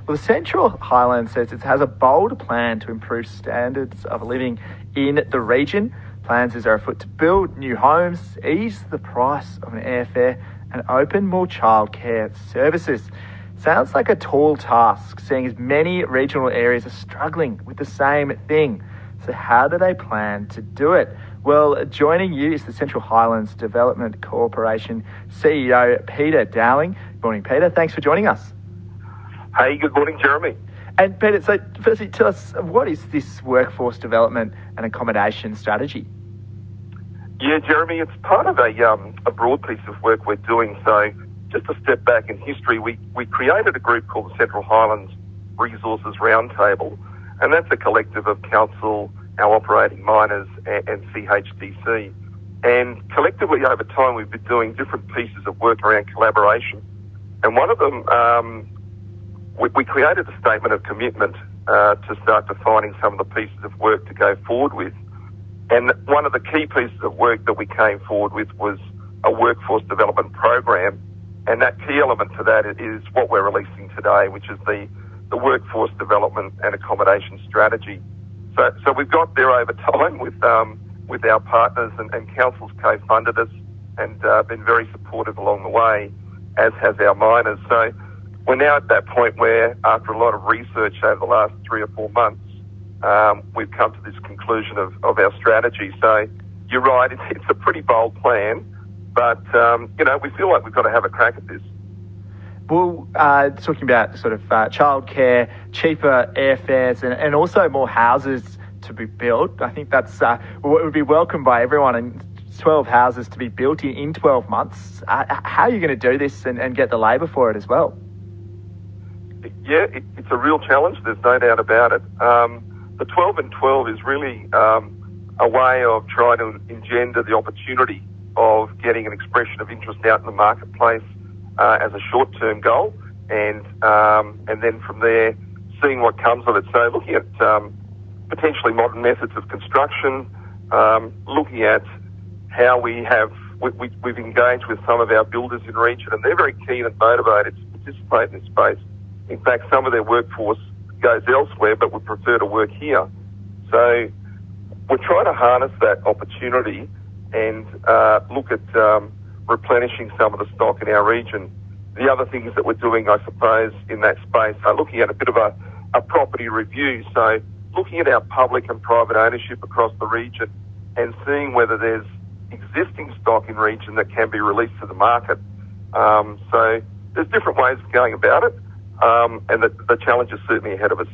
Well, the Central Highlands says it has a bold plan to improve standards of living in the region. Plans are afoot to build new homes, ease the price of an airfare and open more childcare services. Sounds like a tall task, seeing as many regional areas are struggling with the same thing. So how do they plan to do it? Well, joining you is the Central Highlands Development Corporation CEO Peter Dowling. Good morning, Peter. Thanks for joining us. Hey, good morning, Jeremy. And Peter, so firstly, tell us, what is this workforce development and accommodation strategy? Yeah, Jeremy, it's part of a broad piece of work we're doing. So just to step back in history, we created a group called the Central Highlands Resources Roundtable, and that's a collective of council, our operating miners and CHDC. And collectively over time, we've been doing different pieces of work around collaboration. And one of them, we created a statement of commitment to start defining some of the pieces of work to go forward with. And one of the key pieces of work that we came forward with was a workforce development program. And that key element to that is what we're releasing today, which is the workforce development and accommodation strategy. So we've got there over time with our partners, and councils co-funded us and been very supportive along the way, as has our miners. So we're now at that point where, after a lot of research over the last 3 or 4 months, we've come to this conclusion of our strategy. So you're right, it's a pretty bold plan, but we feel like we've got to have a crack at this. Well, talking about sort of childcare, cheaper airfares, and also more houses to be built. I think that's what would be welcomed by everyone, and 12 houses to be built in 12 months. How are you going to do this and get the labour for it as well? Yeah, it's a real challenge. There's no doubt about it. The 12 and 12 is really a way of trying to engender the opportunity of getting an expression of interest out in the marketplace as a short-term goal, and then from there, seeing what comes of it. So looking at potentially modern methods of construction, looking at how we've engaged with some of our builders in region, and they're very keen and motivated to participate in this space. In fact, some of their workforce goes elsewhere, but would prefer to work here. So we're trying to harness that opportunity and look at replenishing some of the stock in our region. The other things that we're doing, I suppose, in that space are looking at a bit of a property review. So looking at our public and private ownership across the region and seeing whether there's existing stock in region that can be released to the market. So there's different ways of going about it, and the challenge is certainly ahead of us.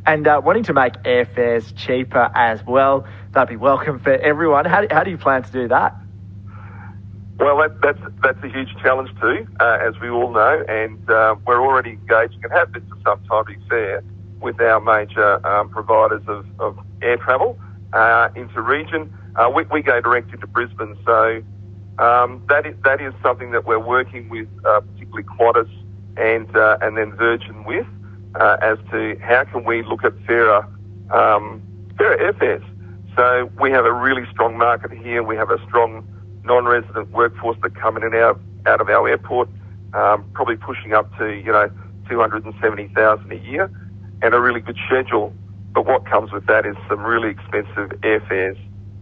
And wanting to make airfares cheaper as well, that'd be welcome for everyone. How do you plan to do that? Well, that's a huge challenge too, as we all know, and we're already engaging and have been for some time, to be fair, with our major providers of air travel into region. We go direct into Brisbane, so that is something that we're working with, particularly Qantas and then Virgin with, as to how can we look at fairer airfares. So we have a really strong market here. We have a strong non-resident workforce that come in and out of our airport, probably pushing up to 270,000 a year, and a really good schedule. But what comes with that is some really expensive airfares,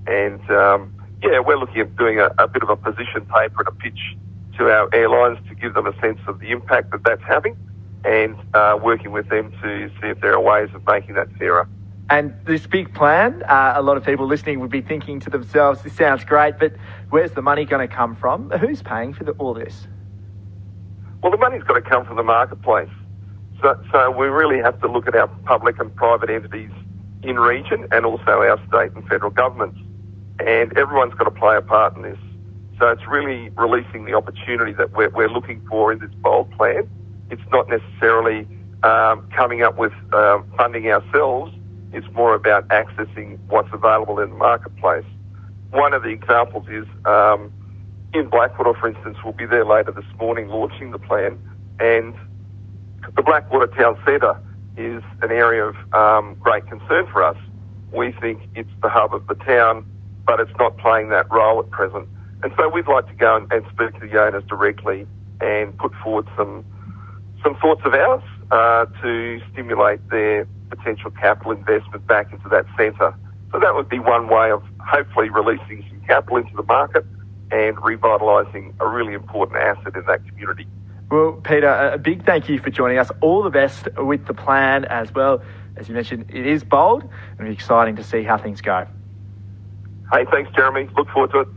and we're looking at doing a bit of a position paper and a pitch to our airlines to give them a sense of the impact that that's having, and working with them to see if there are ways of making that fairer. And this big plan, a lot of people listening would be thinking to themselves, this sounds great, but where's the money going to come from? Who's paying for all this? Well, the money's got to come from the marketplace. So we really have to look at our public and private entities in region, and also our state and federal governments. And everyone's got to play a part in this. So it's really releasing the opportunity that we're looking for in this bold plan. It's not necessarily coming up with funding ourselves. It's more about accessing what's available in the marketplace. One of the examples is in Blackwater, for instance. We'll be there later this morning launching the plan. And the Blackwater Town Centre is an area of great concern for us. We think it's the hub of the town, but it's not playing that role at present. And so we'd like to go and speak to the owners directly and put forward some thoughts of ours to stimulate their potential capital investment back into that centre. So that would be one way of hopefully releasing some capital into the market and revitalising a really important asset in that community. Well, Peter, a big thank you for joining us. All the best with the plan as well. As you mentioned, it is bold and it'll be exciting to see how things go. Hey, thanks, Jeremy. Look forward to it.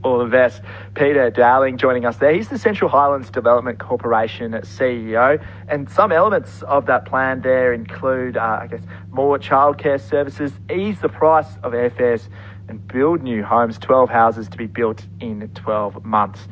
All the best. Peter Dowling joining us there. He's the Central Highlands Development Corporation CEO, and some elements of that plan there include, more childcare services, ease the price of airfares and build new homes, 12 houses to be built in 12 months.